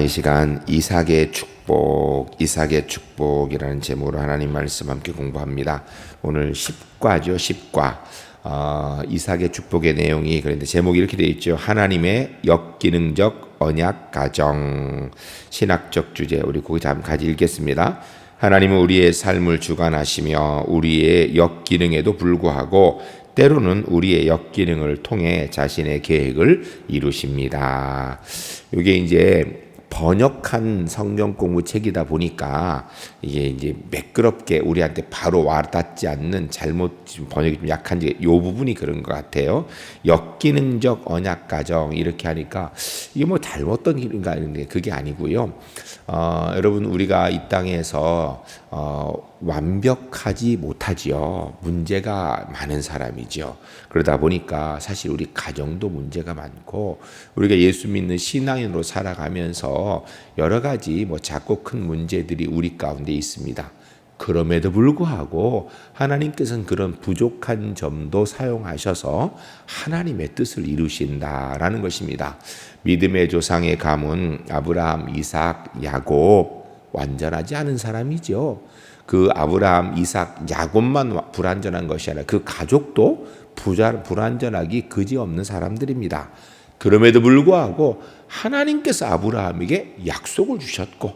이 시간 이삭의 축복이라는 제목으로 하나님 말씀 함께 공부합니다. 오늘 10과죠, 10과. 이삭의 축복의 내용이 그런데 제목이 이렇게 되어 있죠. 하나님의 역기능적 언약 가정. 신학적 주제, 우리 거기 잠깐 같이 읽겠습니다. 하나님은 우리의 삶을 주관하시며 우리의 역기능에도 불구하고 때로는 우리의 역기능을 통해 자신의 계획을 이루십니다. 이게 이제 번역한 성경 공부 책이다 보니까 이게 이제 매끄럽게 우리한테 바로 와닿지 않는 잘못 번역이 좀 약한지 이 부분이 그런 것 같아요. 역기능적 언약 가정 이렇게 하니까 이게 뭐 잘못된 일인가 하는데 그게 아니고요. 여러분 우리가 이 땅에서 완벽하지 못하지요. 문제가 많은 사람이죠. 그러다 보니까 사실 우리 가정도 문제가 많고 우리가 예수 믿는 신앙인으로 살아가면서 여러 가지 작고 큰 문제들이 우리 가운데 있습니다. 그럼에도 불구하고 하나님께서는 그런 부족한 점도 사용하셔서 하나님의 뜻을 이루신다라는 것입니다. 믿음의 조상의 가문 아브라함, 이삭, 야곱 완전하지 않은 사람이죠. 그 아브라함, 이삭, 야곱만 불완전한 것이 아니라 그 가족도 불완전하기 그지없는 사람들입니다. 그럼에도 불구하고 하나님께서 아브라함에게 약속을 주셨고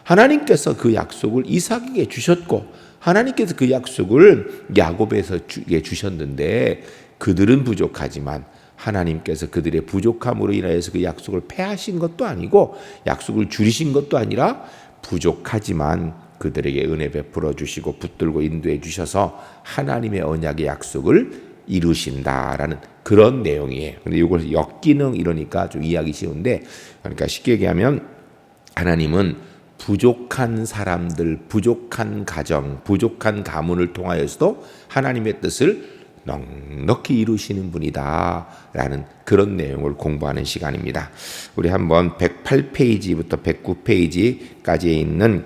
하나님께서 그 약속을 이삭에게 주셨고 하나님께서 그 약속을 야곱에게 주셨는데 그들은 부족하지만 하나님께서 그들의 부족함으로 인하여서 그 약속을 폐하신 것도 아니고 약속을 줄이신 것도 아니라 부족하지만 그들에게 은혜 베풀어 주시고 붙들고 인도해 주셔서 하나님의 언약의 약속을 이루신다라는 그런 내용이에요. 근데 이걸 역기능 이러니까 좀 이해하기 쉬운데, 그러니까 쉽게 얘기하면 하나님은 부족한 사람들, 부족한 가정, 부족한 가문을 통하여서도 하나님의 뜻을 넉넉히 이루시는 분이다 라는 그런 내용을 공부하는 시간입니다. 우리 한번 108페이지부터 109페이지까지 있는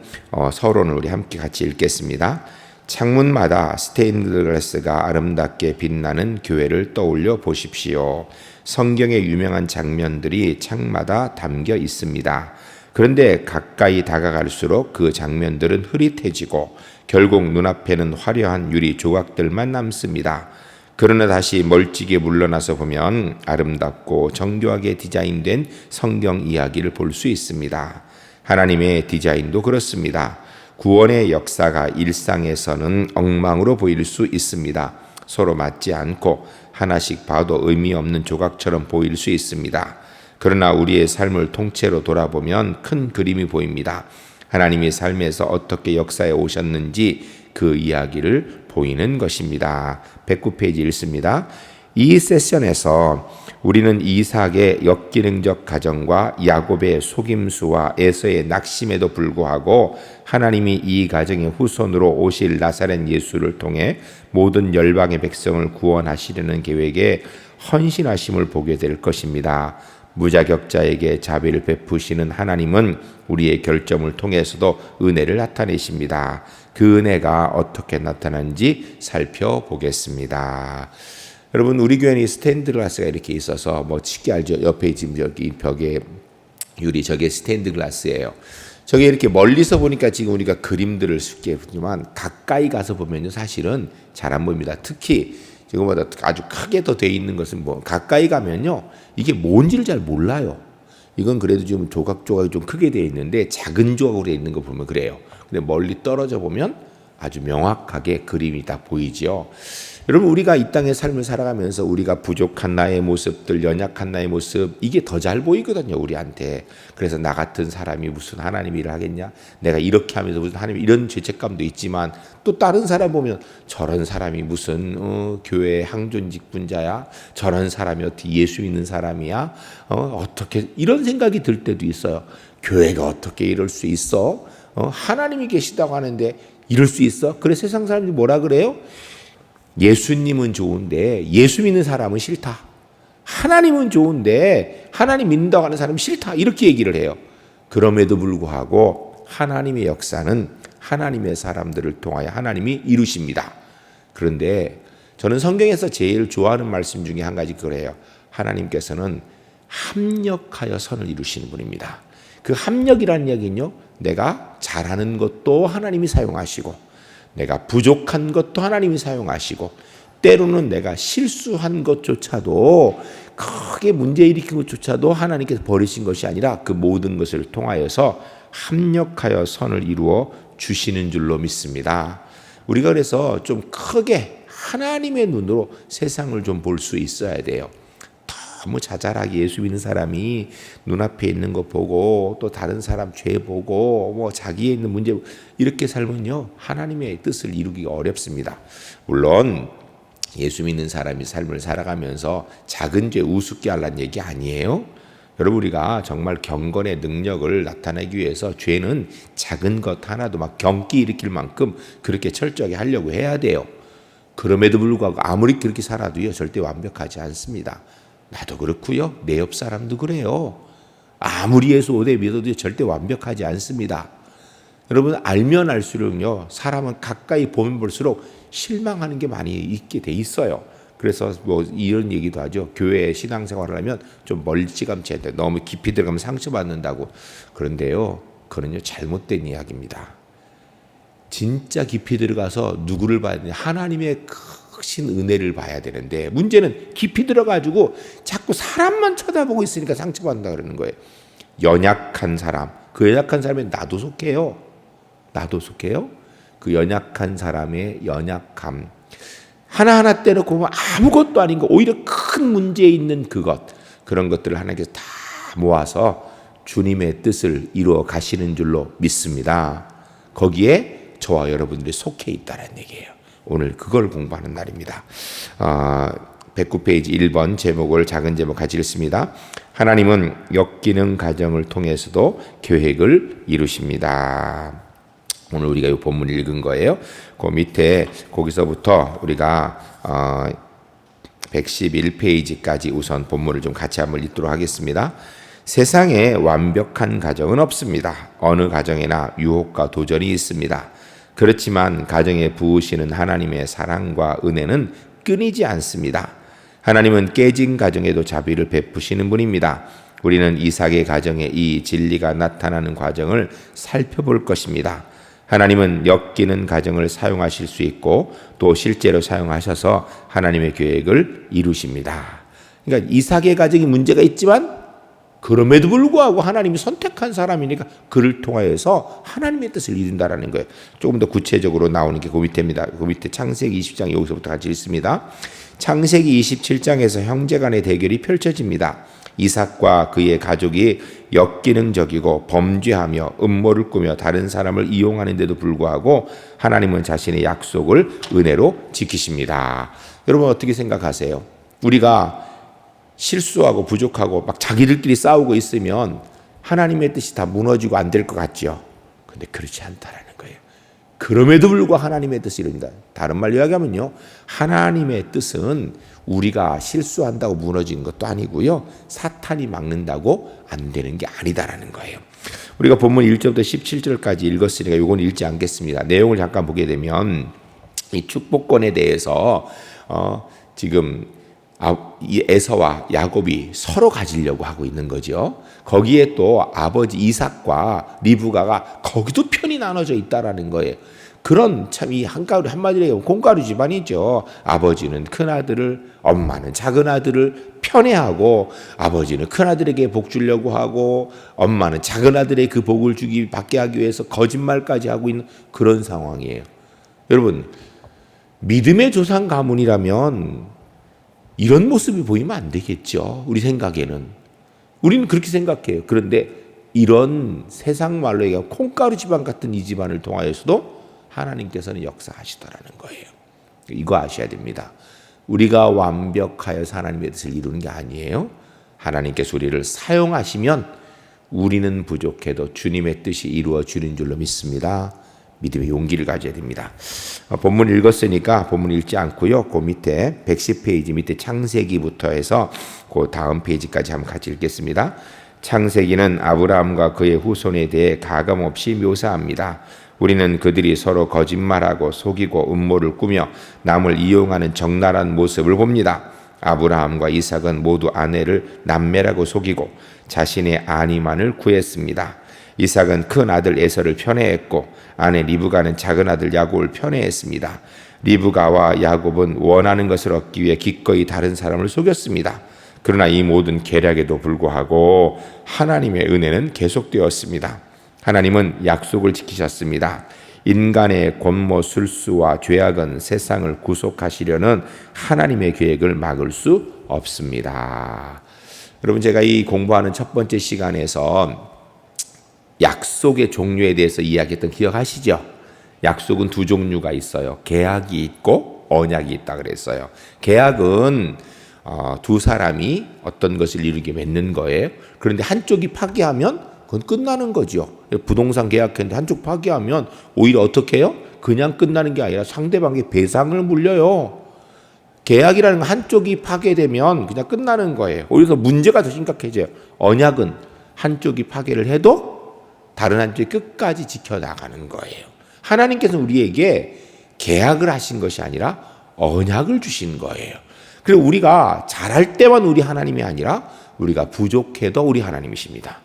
서론을 우리 함께 같이 읽겠습니다. 창문마다 스테인드 글라스가 아름답게 빛나는 교회를 떠올려 보십시오. 성경의 유명한 장면들이 창마다 담겨 있습니다. 그런데 가까이 다가갈수록 그 장면들은 흐릿해지고 결국 눈앞에는 화려한 유리 조각들만 남습니다. 그러나 다시 멀찍이 물러나서 보면 아름답고 정교하게 디자인된 성경 이야기를 볼 수 있습니다. 하나님의 디자인도 그렇습니다. 구원의 역사가 일상에서는 엉망으로 보일 수 있습니다. 서로 맞지 않고 하나씩 봐도 의미 없는 조각처럼 보일 수 있습니다. 그러나 우리의 삶을 통째로 돌아보면 큰 그림이 보입니다. 하나님이 삶에서 어떻게 역사에 오셨는지 그 이야기를 보이는 것입니다. 109페이지 읽습니다. 이 세션에서 우리는 이삭의 역기능적 가정과 야곱의 속임수와 에서의 낙심에도 불구하고 하나님이 이 가정의 후손으로 오실 나사렛 예수를 통해 모든 열방의 백성을 구원하시려는 계획에 헌신하심을 보게 될 것입니다. 무자격자에게 자비를 베푸시는 하나님은 우리의 결점을 통해서도 은혜를 나타내십니다. 그 은혜가 어떻게 나타나는지 살펴보겠습니다. 여러분 우리 교회는 스테인드 글라스가 이렇게 있어서 쉽게 알죠. 옆에 지금 여기 벽에 유리 저게 스테인드 글라스예요. 저게 이렇게 멀리서 보니까 지금 우리가 그림들을 쉽게 보지만 가까이 가서 보면요 사실은 잘 안 보입니다. 특히 지금보다 아주 크게 더 돼 있는 것은 가까이 가면요 이게 뭔지를 잘 몰라요. 이건 그래도 좀 조각조각이 좀 크게 돼 있는데 작은 조각으로 돼 있는 거 보면 그래요. 근데 멀리 떨어져 보면 아주 명확하게 그림이 다 보이죠. 여러분 우리가 이 땅의 삶을 살아가면서 우리가 부족한 나의 모습들, 연약한 나의 모습 이게 더 잘 보이거든요 우리한테. 그래서 나 같은 사람이 무슨 하나님 일을 하겠냐, 내가 이렇게 하면서 무슨 하나님 이런 죄책감도 있지만 또 다른 사람 보면 저런 사람이 무슨 교회 항존직 분자야, 저런 사람이 어떻게 예수 믿는 사람이야, 어떻게 이런 생각이 들 때도 있어요. 교회가 어떻게 이럴 수 있어? 하나님이 계시다고 하는데 이럴 수 있어? 그래 세상 사람들이 뭐라 그래요? 예수님은 좋은데 예수 믿는 사람은 싫다. 하나님은 좋은데 하나님 믿는다고 하는 사람은 싫다. 이렇게 얘기를 해요. 그럼에도 불구하고 하나님의 역사는 하나님의 사람들을 통하여 하나님이 이루십니다. 그런데 저는 성경에서 제일 좋아하는 말씀 중에 한 가지 그래요. 하나님께서는 합력하여 선을 이루시는 분입니다. 그 합력이라는 이야기는요, 내가 잘하는 것도 하나님이 사용하시고 내가 부족한 것도 하나님이 사용하시고 때로는 내가 실수한 것조차도 크게 문제 일으킨 것조차도 하나님께서 버리신 것이 아니라 그 모든 것을 통하여서 합력하여 선을 이루어 주시는 줄로 믿습니다. 우리가 그래서 좀 크게 하나님의 눈으로 세상을 좀 볼 수 있어야 돼요. 너무 자잘하게 예수 믿는 사람이 눈앞에 있는 거 보고 또 다른 사람 죄 보고 뭐 자기에 있는 문제 이렇게 살면요, 하나님의 뜻을 이루기가 어렵습니다. 물론 예수 믿는 사람이 삶을 살아가면서 작은 죄 우습게 하려는 얘기 아니에요. 여러분, 우리가 정말 경건의 능력을 나타내기 위해서 죄는 작은 것 하나도 막 경기 일으킬 만큼 그렇게 철저하게 하려고 해야 돼요. 그럼에도 불구하고 아무리 그렇게 살아도요, 절대 완벽하지 않습니다. 나도 그렇고요, 내 옆 사람도 그래요. 아무리 예수 오대 믿어도 절대 완벽하지 않습니다. 여러분, 알면 알수록요, 사람은 가까이 보면 볼수록 실망하는 게 많이 있게 돼 있어요. 그래서 뭐 이런 얘기도 하죠. 교회 신앙생활을 하면 좀 멀찌감치 해야 돼. 너무 깊이 들어가면 상처받는다고. 그런데요, 그건요 잘못된 이야기입니다. 진짜 깊이 들어가서 누구를 봐야 되냐? 하나님의 크신 은혜를 봐야 되는데, 문제는 깊이 들어가지고 자꾸 사람만 쳐다보고 있으니까 상처받는다 그러는 거예요. 연약한 사람, 그 연약한 사람에 나도 속해요. 나도 속해요. 그 연약한 사람의 연약함 하나하나 떼놓고 보면 아무것도 아닌 거, 오히려 큰 문제에 있는 그런 것들을 하나님께서 다 모아서 주님의 뜻을 이루어 가시는 줄로 믿습니다. 거기에 저와 여러분들이 속해 있다는 얘기예요. 오늘 그걸 공부하는 날입니다. 109페이지 1번 제목을 작은 제목 같이 읽습니다. 하나님은 역기능 가정을 통해서도 계획을 이루십니다. 오늘 우리가 이 본문 읽은 거예요. 그 밑에 거기서부터 우리가 111페이지까지 우선 본문을 좀 같이 한번 읽도록 하겠습니다. 세상에 완벽한 가정은 없습니다. 어느 가정에나 유혹과 도전이 있습니다. 그렇지만 가정에 부으시는 하나님의 사랑과 은혜는 끊이지 않습니다. 하나님은 깨진 가정에도 자비를 베푸시는 분입니다. 우리는 이삭의 가정에 이 진리가 나타나는 과정을 살펴볼 것입니다. 하나님은 엮이는 가정을 사용하실 수 있고 또 실제로 사용하셔서 하나님의 계획을 이루십니다. 그러니까 이삭의 가정이 문제가 있지만 그럼에도 불구하고 하나님이 선택한 사람이니까 그를 통하여서 하나님의 뜻을 이룬다라는 거예요. 조금 더 구체적으로 나오는 게 그 밑에입니다. 그 밑에 창세기 20장 여기서부터 같이 읽습니다. 창세기 27장에서 형제 간의 대결이 펼쳐집니다. 이삭과 그의 가족이 역기능적이고 범죄하며 음모를 꾸며 다른 사람을 이용하는 데도 불구하고 하나님은 자신의 약속을 은혜로 지키십니다. 여러분 어떻게 생각하세요? 우리가 실수하고 부족하고 막 자기들끼리 싸우고 있으면 하나님의 뜻이 다 무너지고 안 될 것 같죠? 근데 그렇지 않다라는 거예요. 그럼에도 불구하고 하나님의 뜻이 이릅니다. 다른 말로 이야기하면요, 하나님의 뜻은 우리가 실수한다고 무너지는 것도 아니고요, 사탄이 막는다고 안 되는 게 아니다라는 거예요. 우리가 본문 1절부터 17절까지 읽었으니까 이건 읽지 않겠습니다. 내용을 잠깐 보게 되면 이 축복권에 대해서 지금 에서와 야곱이 서로 가지려고 하고 있는 거죠. 거기에 또 아버지 이삭과 리브가가 거기도 편이 나눠져 있다라는 거예요. 그런 참 이 한마디로 얘기하면 콩가루 집안이죠. 아버지는 큰 아들을, 엄마는 작은 아들을 편애하고, 아버지는 큰 아들에게 복 주려고 하고, 엄마는 작은 아들의 그 복을 받게 하기 위해서 거짓말까지 하고 있는 그런 상황이에요. 여러분, 믿음의 조상 가문이라면 이런 모습이 보이면 안 되겠죠. 우리 생각에는. 우리는 그렇게 생각해요. 그런데 이런 세상 말로 얘기하면 콩가루 집안 같은 이 집안을 통하여서도 하나님께서는 역사하시더라는 거예요. 이거 아셔야 됩니다. 우리가 완벽하여서 하나님의 뜻을 이루는 게 아니에요. 하나님께서 우리를 사용하시면 우리는 부족해도 주님의 뜻이 이루어지는 줄로 믿습니다. 믿음의 용기를 가져야 됩니다. 본문 읽었으니까 본문 읽지 않고요. 그 밑에 110페이지 밑에 창세기부터 해서 그 다음 페이지까지 한번 같이 읽겠습니다. 창세기는 아브라함과 그의 후손에 대해 가감없이 묘사합니다. 우리는 그들이 서로 거짓말하고 속이고 음모를 꾸며 남을 이용하는 적나라한 모습을 봅니다. 아브라함과 이삭은 모두 아내를 남매라고 속이고 자신의 아니만을 구했습니다. 이삭은 큰 아들 에서를 편애했고 아내 리브가는 작은 아들 야곱을 편애했습니다. 리브가와 야곱은 원하는 것을 얻기 위해 기꺼이 다른 사람을 속였습니다. 그러나 이 모든 계략에도 불구하고 하나님의 은혜는 계속되었습니다. 하나님은 약속을 지키셨습니다. 인간의 권모술수와 죄악은 세상을 구속하시려는 하나님의 계획을 막을 수 없습니다. 여러분, 제가 이 공부하는 첫 번째 시간에서 약속의 종류에 대해서 이야기했던 기억하시죠? 약속은 두 종류가 있어요. 계약이 있고 언약이 있다 그랬어요. 계약은 두 사람이 어떤 것을 이루게 맺는 거예요. 그런데 한쪽이 파기하면 그건 끝나는 거죠. 부동산 계약했는데 한쪽 파기하면 오히려 어떻게 해요? 그냥 끝나는 게 아니라 상대방에 배상을 물려요. 계약이라는 건 한쪽이 파괴되면 그냥 끝나는 거예요. 오히려 문제가 더 심각해져요. 언약은 한쪽이 파괴를 해도 다른 한쪽이 끝까지 지켜나가는 거예요. 하나님께서는 우리에게 계약을 하신 것이 아니라 언약을 주신 거예요. 그리고 우리가 잘할 때만 우리 하나님이 아니라 우리가 부족해도 우리 하나님이십니다.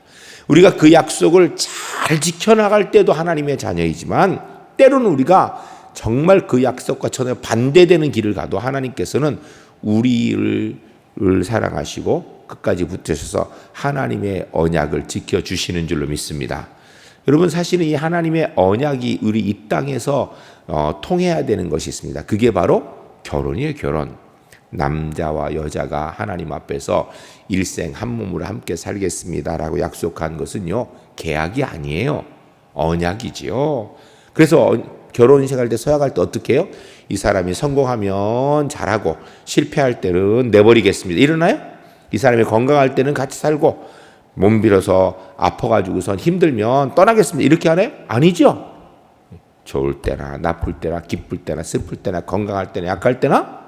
우리가 그 약속을 잘 지켜나갈 때도 하나님의 자녀이지만 때로는 우리가 정말 그 약속과 전혀 반대되는 길을 가도 하나님께서는 우리를 사랑하시고 끝까지 붙으셔서 하나님의 언약을 지켜주시는 줄로 믿습니다. 여러분, 사실은 이 하나님의 언약이 우리 이 땅에서 통해야 되는 것이 있습니다. 그게 바로 결혼이에요. 결혼. 남자와 여자가 하나님 앞에서 일생 한 몸으로 함께 살겠습니다라고 약속한 것은요, 계약이 아니에요. 언약이지요. 그래서 결혼식 할 때 서약할 때 어떻게 해요? 이 사람이 성공하면 잘하고 실패할 때는 내버리겠습니다. 이러나요? 이 사람이 건강할 때는 같이 살고 몸 빌어서 아파가지고선 힘들면 떠나겠습니다. 이렇게 하나요? 아니죠. 좋을 때나 나쁠 때나 기쁠 때나 슬플 때나 건강할 때나 약할 때나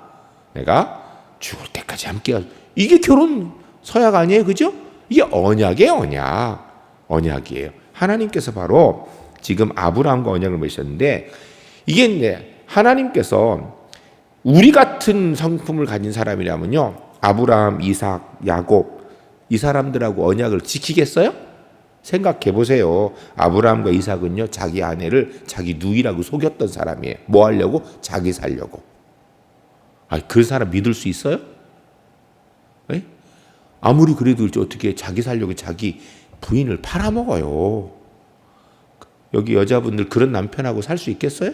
내가 죽을 때까지 함께. 이게 결혼 서약 아니에요, 그죠? 이게 언약이에요, 언약이에요. 하나님께서 바로 지금 아브라함과 언약을 맺으셨는데 이게 이제 하나님께서 우리 같은 성품을 가진 사람이라면요, 아브라함, 이삭, 야곱 이 사람들하고 언약을 지키겠어요? 생각해 보세요. 아브라함과 이삭은요, 자기 아내를 자기 누이라고 속였던 사람이에요. 뭐 하려고? 자기 살려고. 그 사람 믿을 수 있어요? 에? 아무리 그래도 어떻게 자기 살려고 자기 부인을 팔아먹어요. 여기 여자분들 그런 남편하고 살 수 있겠어요?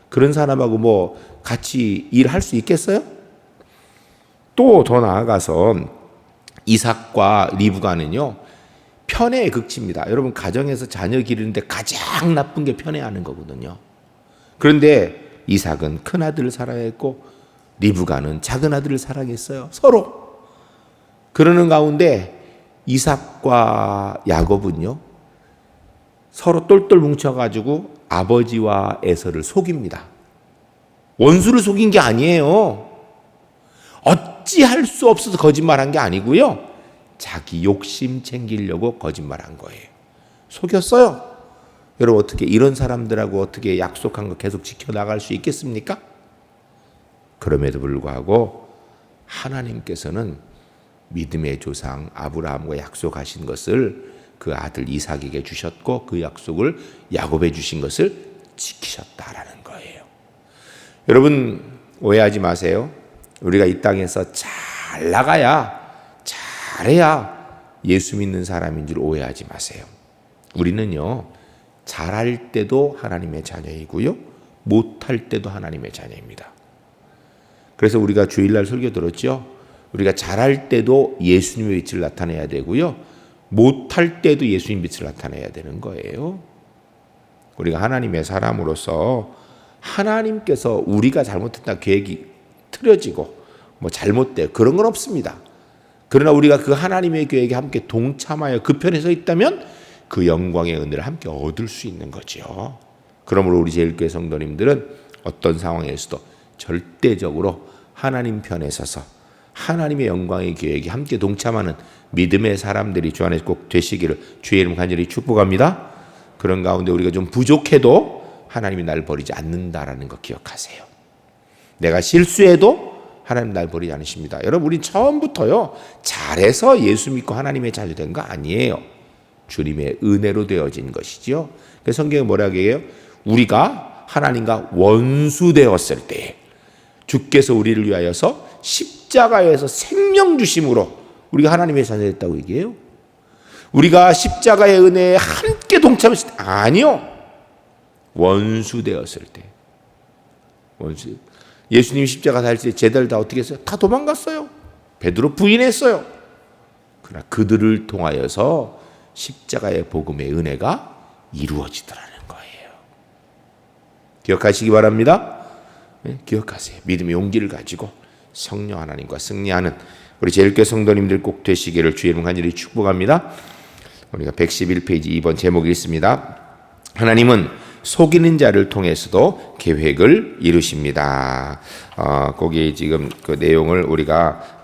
그런 사람하고 뭐 같이 일할 수 있겠어요? 또 더 나아가서 이삭과 리브가는요, 편애의 극치입니다. 여러분, 가정에서 자녀 기르는데 가장 나쁜 게 편애하는 거거든요. 그런데 이삭은 큰 아들을 사랑했고 리브가는 작은 아들을 사랑했어요. 서로. 그러는 가운데 이삭과 야곱은요, 서로 똘똘 뭉쳐가지고 아버지와 에서를 속입니다. 원수를 속인 게 아니에요. 어찌할 수 없어서 거짓말한 게 아니고요, 자기 욕심 챙기려고 거짓말한 거예요. 속였어요. 여러분, 어떻게 이런 사람들하고 어떻게 약속한 거 계속 지켜나갈 수 있겠습니까? 그럼에도 불구하고 하나님께서는 믿음의 조상 아브라함과 약속하신 것을 그 아들 이삭에게 주셨고 그 약속을 야곱에 주신 것을 지키셨다라는 거예요. 여러분, 오해하지 마세요. 우리가 이 땅에서 잘 나가야, 잘해야 예수 믿는 사람인 줄 오해하지 마세요. 우리는요, 잘할 때도 하나님의 자녀이고요, 못할 때도 하나님의 자녀입니다. 그래서 우리가 주일날 설교 들었죠? 우리가 잘할 때도 예수님의 빛을 나타내야 되고요, 못할 때도 예수님 빛을 나타내야 되는 거예요. 우리가 하나님의 사람으로서 하나님께서 우리가 잘못했다 계획이 틀어지고 뭐 잘못돼요, 그런 건 없습니다. 그러나 우리가 그 하나님의 계획에 함께 동참하여 그 편에 서 있다면 그 영광의 은혜를 함께 얻을 수 있는 거죠. 그러므로 우리 제일교회 성도님들은 어떤 상황에서도 절대적으로 하나님 편에 서서 하나님의 영광의 계획에 함께 동참하는 믿음의 사람들이 주 안에 꼭 되시기를 주의 이름 간절히 축복합니다. 그런 가운데 우리가 좀 부족해도 하나님이 나를 버리지 않는다라는 거 기억하세요. 내가 실수해도 하나님 날 버리지 않으십니다. 여러분, 우리 처음부터요 잘해서 예수 믿고 하나님의 자녀 된 거 아니에요. 주님의 은혜로 되어진 것이지요. 그래서 성경에 뭐라고 해요? 우리가 하나님과 원수 되었을 때 주께서 우리를 위하여서 십자가에서 생명 주심으로 우리가 하나님의 자녀 됐다고 얘기해요. 우리가 십자가의 은혜에 함께 동참했을 때 아니요. 원수 되었을 때. 원수. 예수님이 십자가 달릴 때 제자들 다 어떻게 했어요? 다 도망갔어요. 베드로 부인했어요. 그러나 그들을 통하여서 십자가의 복음의 은혜가 이루어지더라는 거예요. 기억하시기 바랍니다. 네, 기억하세요. 믿음의 용기를 가지고 성령 하나님과 승리하는 우리 제일교회 성도님들 꼭 되시기를 주의 이름 간절히 축복합니다. 우리가 111페이지 2번 제목이 있습니다. 하나님은 속이는 자를 통해서도 계획을 이루십니다. 거기 지금 그 내용을 우리가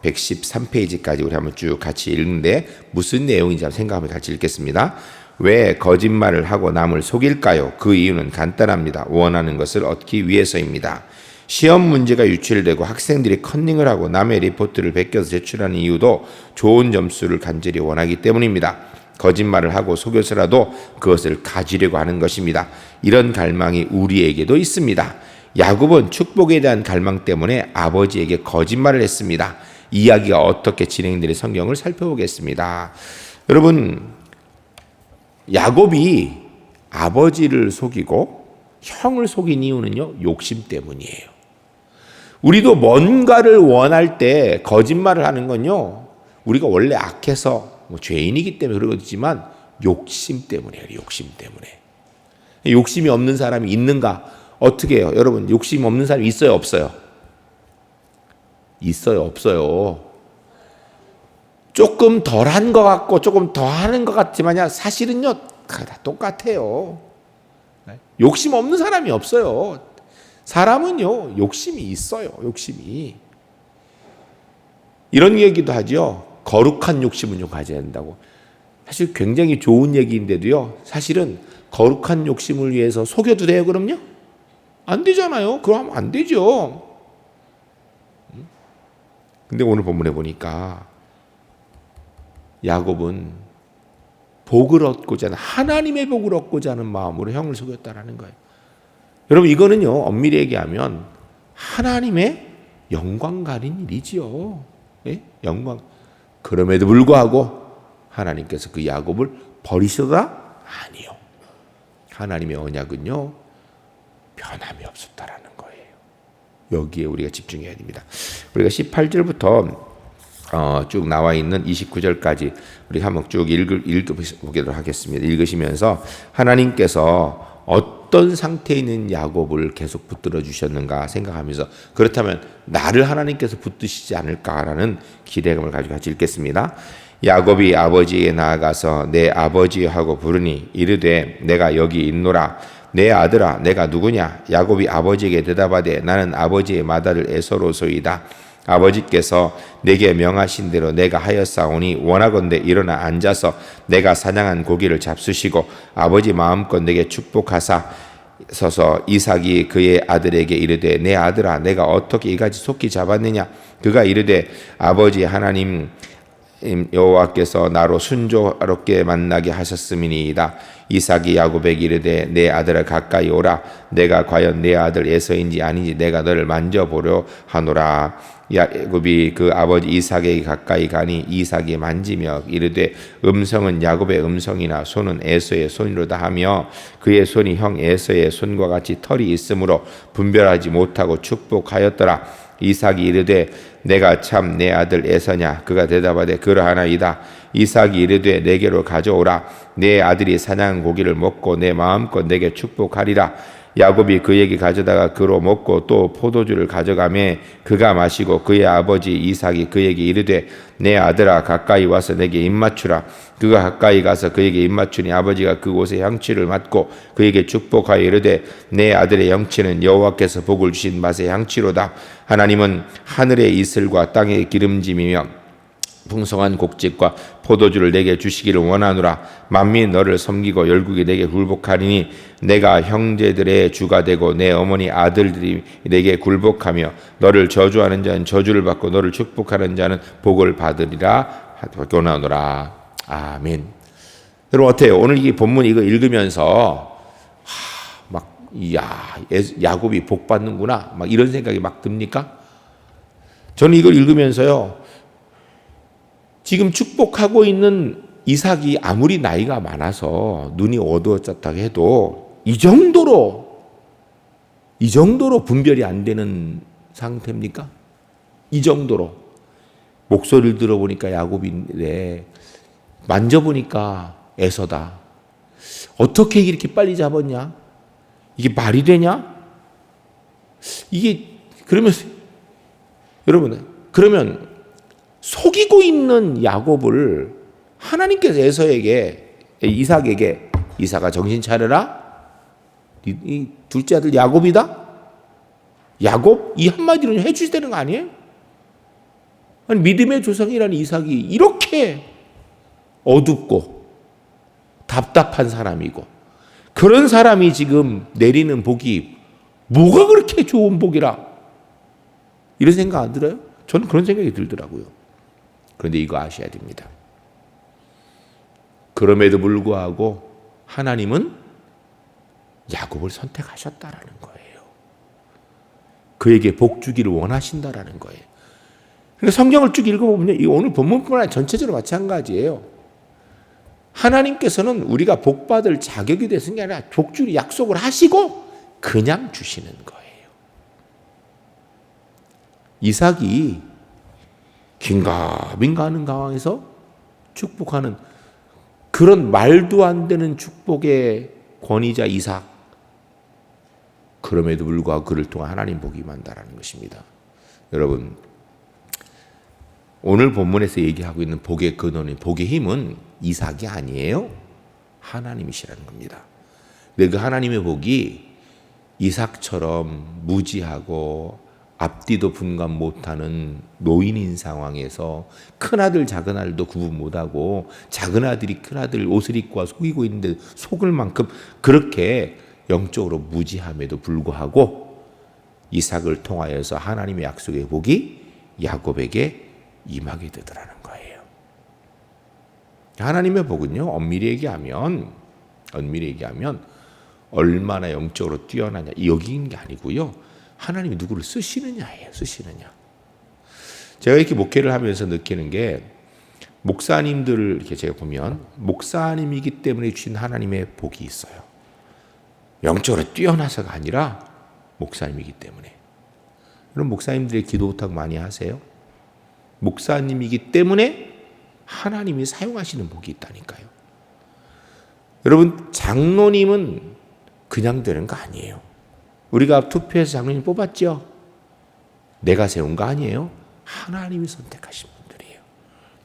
113페이지까지 우리 한번 쭉 같이 읽는데 무슨 내용인지 한번 생각하면서 같이 읽겠습니다. 왜 거짓말을 하고 남을 속일까요? 그 이유는 간단합니다. 원하는 것을 얻기 위해서입니다. 시험 문제가 유출되고 학생들이 컨닝을 하고 남의 리포트를 베껴서 제출하는 이유도 좋은 점수를 간절히 원하기 때문입니다. 거짓말을 하고 속여서라도 그것을 가지려고 하는 것입니다. 이런 갈망이 우리에게도 있습니다. 야곱은 축복에 대한 갈망 때문에 아버지에게 거짓말을 했습니다. 이야기가 어떻게 진행되는 성경을 살펴보겠습니다. 여러분, 야곱이 아버지를 속이고 형을 속인 이유는요, 욕심 때문이에요. 우리도 뭔가를 원할 때 거짓말을 하는 건요, 우리가 원래 악해서 죄인이기 때문에 그러지만 욕심 때문이에요. 욕심 때문에. 욕심이 없는 사람이 있는가? 어떻게 해요? 여러분, 욕심 없는 사람이 있어요? 없어요? 있어요? 없어요? 조금 덜한 것 같고 조금 더 하는 것 같지만 사실은요 다 똑같아요. 욕심 없는 사람이 없어요. 사람은요 욕심이 있어요. 욕심이. 이런 얘기도 하죠. 거룩한 욕심은 좀 가져야 된다고. 사실 굉장히 좋은 얘기인데도요, 사실은 거룩한 욕심을 위해서 속여도 돼요? 그럼요? 안 되잖아요. 그럼 안 되죠. 근데 오늘 본문에 보니까 야곱은 복을 얻고자 하는, 하나님의 복을 얻고자 하는 마음으로 형을 속였다라는 거예요. 여러분, 이거는요 엄밀히 얘기하면 하나님의 영광 가린 일이지요. 예? 영광. 그럼에도 불구하고 하나님께서 그 야곱을 버리시더라? 아니요. 하나님의 언약은요 변함이 없었다라는 거예요. 여기에 우리가 집중해야 됩니다. 우리가 18절부터 쭉 나와 있는 29절까지 우리가 한번 쭉 읽어보도록 하겠습니다. 읽으시면서 하나님께서 어떤 상태에 있는 야곱을 계속 붙들어 주셨는가 생각하면서, 그렇다면 나를 하나님께서 붙드시지 않을까라는 기대감을 가지고 같이 읽겠습니다. 야곱이 아버지에게 나아가서 내 아버지 하고 부르니 이르되 내가 여기 있노라. 내 아들아 내가 누구냐? 야곱이 아버지에게 대답하되 나는 아버지의 맏아들 에서로소이다. 아버지께서 내게 명하신 대로 내가 하였사오니 원하건대 일어나 앉아서 내가 사냥한 고기를 잡수시고 아버지 마음껏 내게 축복하사 서서 이삭이 그의 아들에게 이르되 내 아들아 내가 어떻게 이같이 속히 잡았느냐? 그가 이르되 아버지 하나님 여호와께서 나로 순조롭게 만나게 하셨음이니이다. 이삭이 야곱에게 이르되 내 아들아 가까이 오라. 내가 과연 내 아들 에서인지 아닌지 내가 너를 만져보려 하노라. 야곱이 그 아버지 이삭에게 가까이 가니 이삭이 만지며 이르되 음성은 야곱의 음성이나 손은 에서의 손이로다 하며 그의 손이 형 에서의 손과 같이 털이 있으므로 분별하지 못하고 축복하였더라. 이삭이 이르되 내가 참 내 아들 에서냐? 그가 대답하되 그러하나이다. 이삭이 이르되 내게로 가져오라. 내 아들이 사냥한 고기를 먹고 내 마음껏 내게 축복하리라. 야곱이 그에게 가져다가 그로 먹고 또 포도주를 가져가매 그가 마시고 그의 아버지 이삭이 그에게 이르되 내 아들아 가까이 와서 내게 입맞추라. 그가 가까이 가서 그에게 입맞추니 아버지가 그 옷의 향취를 맡고 그에게 축복하여 이르되 내 아들의 영치는 여호와께서 복을 주신 맛의 향취로다. 하나님은 하늘의 이슬과 땅의 기름짐이며 풍성한 곡식과 포도주를 내게 주시기를 원하노라. 만민이 너를 섬기고 열국이 내게 굴복하리니 내가 형제들의 주가 되고 내 어머니 아들들이 내게 굴복하며 너를 저주하는 자는 저주를 받고 너를 축복하는 자는 복을 받으리라 하노라. 아멘. 여러분 어때요? 오늘 이 본문 이거 읽으면서 야곱이 복 받는구나 막 이런 생각이 막 듭니까? 저는 이걸 읽으면서요, 지금 축복하고 있는 이삭이 아무리 나이가 많아서 눈이 어두워졌다고 해도 이 정도로 분별이 안 되는 상태입니까? 이 정도로. 목소리를 들어보니까 야곱인데 만져보니까 에서다. 어떻게 이렇게 빨리 잡았냐? 이게 말이 되냐? 이게 그러면 속이고 있는 야곱을 하나님께서 이삭에게 이삭아 정신 차려라. 이 둘째 아들 야곱이다. 야곱 이 한마디로 해주셔야 되는 거 아니에요? 아니 믿음의 조상이라는 이삭이 이렇게 어둡고 답답한 사람이고 그런 사람이 지금 내리는 복이 뭐가 그렇게 좋은 복이라 이런 생각 안 들어요? 저는 그런 생각이 들더라고요. 그런데 이거 아셔야 됩니다. 그럼에도 불구하고 하나님은 야곱을 선택하셨다라는 거예요. 그에게 복 주기를 원하신다라는 거예요. 그러니까 성경을 쭉 읽어보면 이 오늘 본문뿐만 아니라 전체적으로 마찬가지예요. 하나님께서는 우리가 복 받을 자격이 되는 게 아니라 복 주기 약속을 하시고 그냥 주시는 거예요. 이삭이 긴가민가 하는 상황에서 축복하는 그런 말도 안 되는 축복의 권위자 이삭. 그럼에도 불구하고 그를 통한 하나님 복이 임한다라는 것입니다. 여러분, 오늘 본문에서 얘기하고 있는 복의 근원인 복의 힘은 이삭이 아니에요. 하나님이시라는 겁니다. 근데 그 하나님의 복이 이삭처럼 무지하고 앞뒤도 분간 못하는 노인인 상황에서 큰아들 작은아들도 구분 못하고 작은아들이 큰아들 옷을 입고 와 속이고 있는데 속을 만큼 그렇게 영적으로 무지함에도 불구하고 이삭을 통하여서 하나님의 약속의 복이 야곱에게 임하게 되더라는 거예요. 하나님의 복은요, 엄밀히 얘기하면 얼마나 영적으로 뛰어나냐 여기인 게 아니고요, 하나님이 누구를 쓰시느냐예요. 쓰시느냐. 제가 이렇게 목회를 하면서 느끼는 게 목사님들을 이렇게 제가 보면 목사님이기 때문에 주신 하나님의 복이 있어요. 영적으로 뛰어나서가 아니라 목사님이기 때문에. 그럼 목사님들의 기도 부탁 많이 하세요. 목사님이기 때문에 하나님이 사용하시는 복이 있다니까요. 여러분, 장로님은 그냥 되는 거 아니에요. 우리가 투표해서 장로님 뽑았죠? 내가 세운 거 아니에요. 하나님이 선택하신 분들이에요.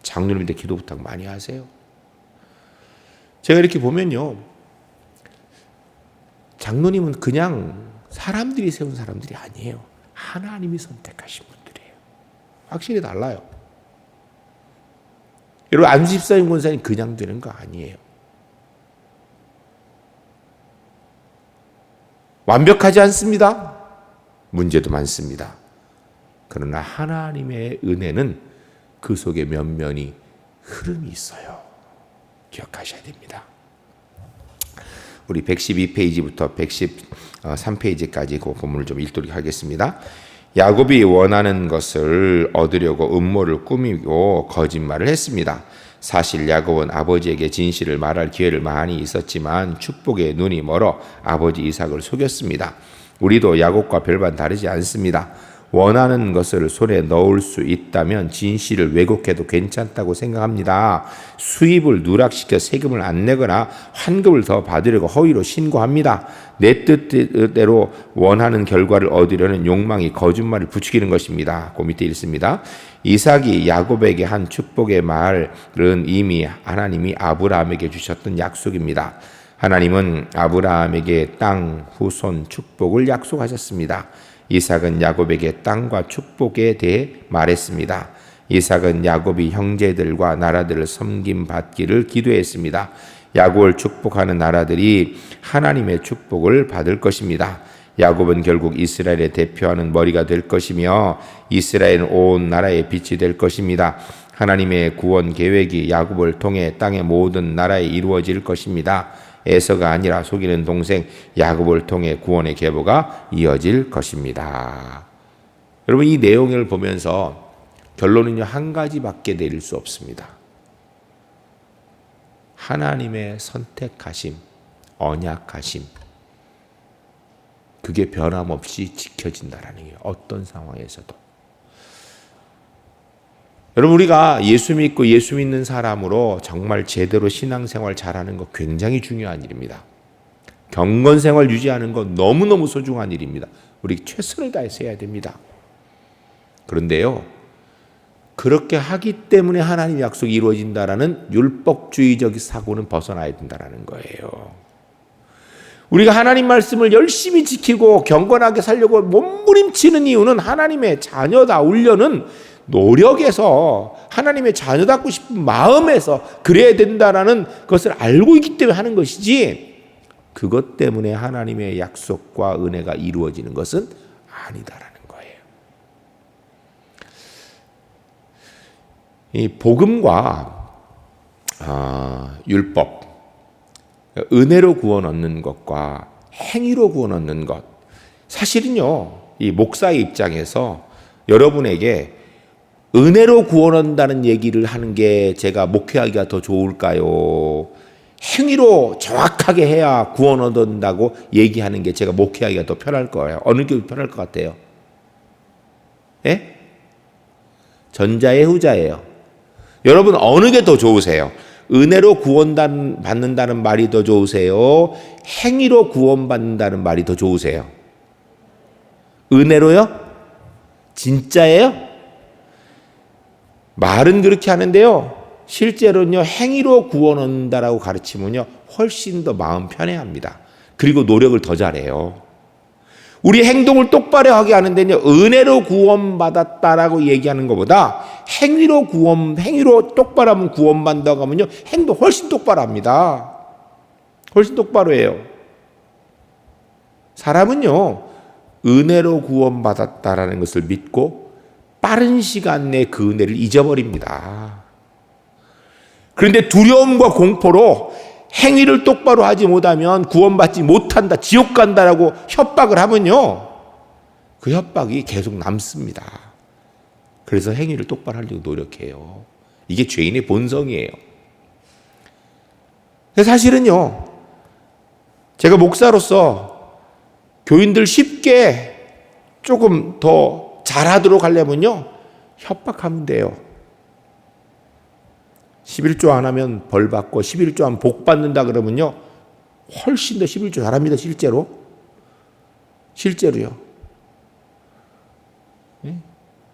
장로님한테 기도 부탁 많이 하세요. 제가 이렇게 보면요, 장로님은 그냥 사람들이 세운 사람들이 아니에요. 하나님이 선택하신 분들이에요. 확실히 달라요. 여러분, 안수집사님 권사님 그냥 되는 거 아니에요. 완벽하지 않습니다. 문제도 많습니다. 그러나 하나님의 은혜는 그 속에 면면이 흐름이 있어요. 기억하셔야 됩니다. 우리 112페이지부터 113페이지까지 그 본문을 좀 읽도록 하겠습니다. 야곱이 원하는 것을 얻으려고 음모를 꾸미고 거짓말을 했습니다. 사실 야곱은 아버지에게 진실을 말할 기회를 많이 있었지만 축복에 눈이 멀어 아버지 이삭을 속였습니다. 우리도 야곱과 별반 다르지 않습니다. 원하는 것을 손에 넣을 수 있다면 진실을 왜곡해도 괜찮다고 생각합니다. 수입을 누락시켜 세금을 안 내거나 환급을 더 받으려고 허위로 신고합니다. 내 뜻대로 원하는 결과를 얻으려는 욕망이 거짓말을 부추기는 것입니다. 그 밑에 읽습니다. 이삭이 야곱에게 한 축복의 말은 이미 하나님이 아브라함에게 주셨던 약속입니다. 하나님은 아브라함에게 땅, 후손, 축복을 약속하셨습니다. 이삭은 야곱에게 땅과 축복에 대해 말했습니다. 이삭은 야곱이 형제들과 나라들을 섬김받기를 기도했습니다. 야곱을 축복하는 나라들이 하나님의 축복을 받을 것입니다. 야곱은 결국 이스라엘의 대표하는 머리가 될 것이며 이스라엘은 온 나라의 빛이 될 것입니다. 하나님의 구원 계획이 야곱을 통해 땅의 모든 나라에 이루어질 것입니다. 에서가 아니라 속이는 동생 야곱을 통해 구원의 계보가 이어질 것입니다. 여러분, 이 내용을 보면서 결론은요, 한 가지밖에 내릴 수 없습니다. 하나님의 선택하심, 언약하심, 그게 변함없이 지켜진다라는 거예요. 어떤 상황에서도. 여러분, 우리가 예수 믿고 예수 믿는 사람으로 정말 제대로 신앙생활 잘하는 거 굉장히 중요한 일입니다. 경건생활 유지하는 거 너무너무 소중한 일입니다. 우리 최선을 다해서 해야 됩니다. 그런데요, 그렇게 하기 때문에 하나님의 약속이 이루어진다라는 율법주의적 사고는 벗어나야 된다는 거예요. 우리가 하나님 말씀을 열심히 지키고 경건하게 살려고 몸부림치는 이유는 하나님의 자녀다 울려는 노력에서, 하나님의 자녀답고 싶은 마음에서 그래야 된다라는 것을 알고 있기 때문에 하는 것이지, 그것 때문에 하나님의 약속과 은혜가 이루어지는 것은 아니다라는 거예요. 이 복음과 율법, 은혜로 구원 얻는 것과 행위로 구원 얻는 것, 사실은요, 이 목사의 입장에서 여러분에게 은혜로 구원 얻는다는 얘기를 하는 게 제가 목회하기가 더 좋을까요? 행위로 정확하게 해야 구원 얻는다고 얘기하는 게 제가 목회하기가 더 편할 거예요. 어느 게 편할 것 같아요? 예? 전자의 후자예요. 여러분, 어느 게 더 좋으세요? 은혜로 구원받는다는 말이 더 좋으세요? 행위로 구원받는다는 말이 더 좋으세요? 은혜로요? 진짜예요? 말은 그렇게 하는데요, 실제로는요, 행위로 구원 얻는다라고 가르치면요, 훨씬 더 마음 편해합니다. 그리고 노력을 더 잘해요. 우리 행동을 똑바로 하게 하는데요, 은혜로 구원받았다라고 얘기하는 것보다 행위로 똑바로 하면 구원받는다고 하면요, 행동 훨씬 똑바로 합니다. 훨씬 똑바로 해요. 사람은요, 은혜로 구원받았다라는 것을 믿고 빠른 시간 내에 그 은혜를 잊어버립니다. 그런데 두려움과 공포로 행위를 똑바로 하지 못하면 구원받지 못한다, 지옥 간다라고 협박을 하면요, 그 협박이 계속 남습니다. 그래서 행위를 똑바로 하려고 노력해요. 이게 죄인의 본성이에요. 사실은요, 제가 목사로서 교인들 쉽게 조금 더 잘하도록 하려면요, 협박하면 돼요. 11조 안 하면 벌 받고 11조 하면 복 받는다 그러면요, 훨씬 더 11조 잘합니다. 실제로요.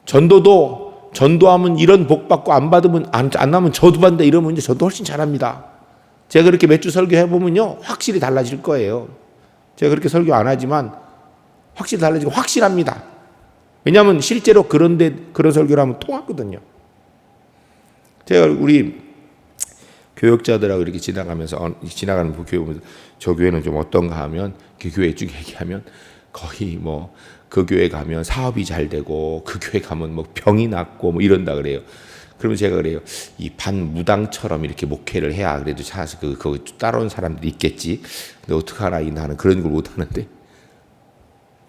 전도하면 이런 복 받고 안 받으면 안 나면 저도 받는다 이러면 저도 훨씬 잘합니다. 제가 그렇게 몇 주 설교해 보면요, 확실히 달라질 거예요. 제가 그렇게 설교 안 하지만 확실히 달라지고 확실합니다. 왜냐하면 실제로 그런 설교를 하면 통하거든요. 제가 우리 교역자들하고 이렇게 지나가는 교회 보면서 저 교회는 좀 어떤가 하면, 그 교회 쭉 얘기하면 거의 뭐 그 교회 가면 사업이 잘 되고 그 교회 가면 뭐 병이 낫고 뭐 이런다 그래요. 그러면 제가 그래요, 이 반무당처럼 이렇게 목회를 해야 그래도 차서 그 따라온 사람들이 있겠지. 근데 어떡하나, 나는 그런 걸 못 하는데.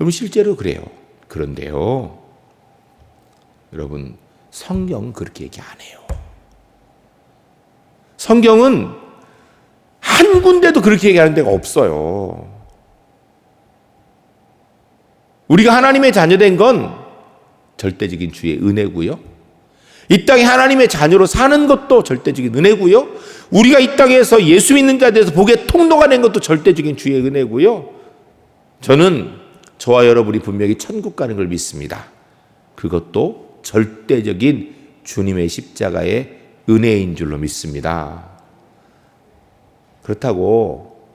여러분, 실제로 그래요. 그런데요, 여러분, 성경은 그렇게 얘기 안 해요. 성경은 한 군데도 그렇게 얘기하는 데가 없어요. 우리가 하나님의 자녀된 건 절대적인 주의 은혜고요, 이 땅에 하나님의 자녀로 사는 것도 절대적인 은혜고요, 우리가 이 땅에서 예수 믿는 자에 대해서 복의 통로가 된 것도 절대적인 주의 은혜고요, 저는 저와 여러분이 분명히 천국 가는 걸 믿습니다. 그것도 절대적인 주님의 십자가의 은혜인 줄로 믿습니다. 그렇다고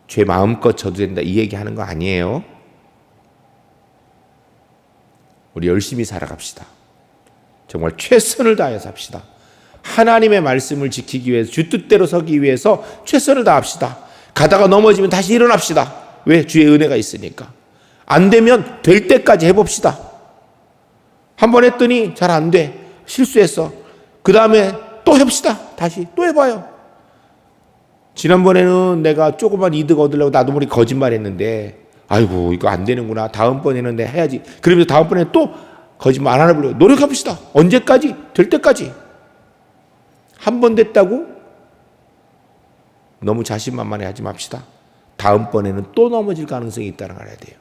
죄 마음껏 져도 된다 이 얘기하는 거 아니에요. 우리 열심히 살아갑시다. 정말 최선을 다해서 삽시다. 하나님의 말씀을 지키기 위해서, 주 뜻대로 서기 위해서 최선을 다합시다. 가다가 넘어지면 다시 일어납시다. 왜? 주의 은혜가 있으니까. 안 되면 될 때까지 해봅시다. 한 번 했더니 잘 안 돼. 실수했어. 그 다음에 또 해봅시다. 다시 또 해봐요. 지난번에는 내가 조그만 이득 얻으려고 나도 모르게 거짓말 했는데, 아이고 이거 안 되는구나. 다음번에는 내가 해야지. 그러면서 다음번에 또 거짓말 안 하려고 노력해봅시다. 언제까지? 될 때까지. 한 번 됐다고 너무 자신만만해 하지 맙시다. 다음번에는 또 넘어질 가능성이 있다는 걸 알아야 돼요.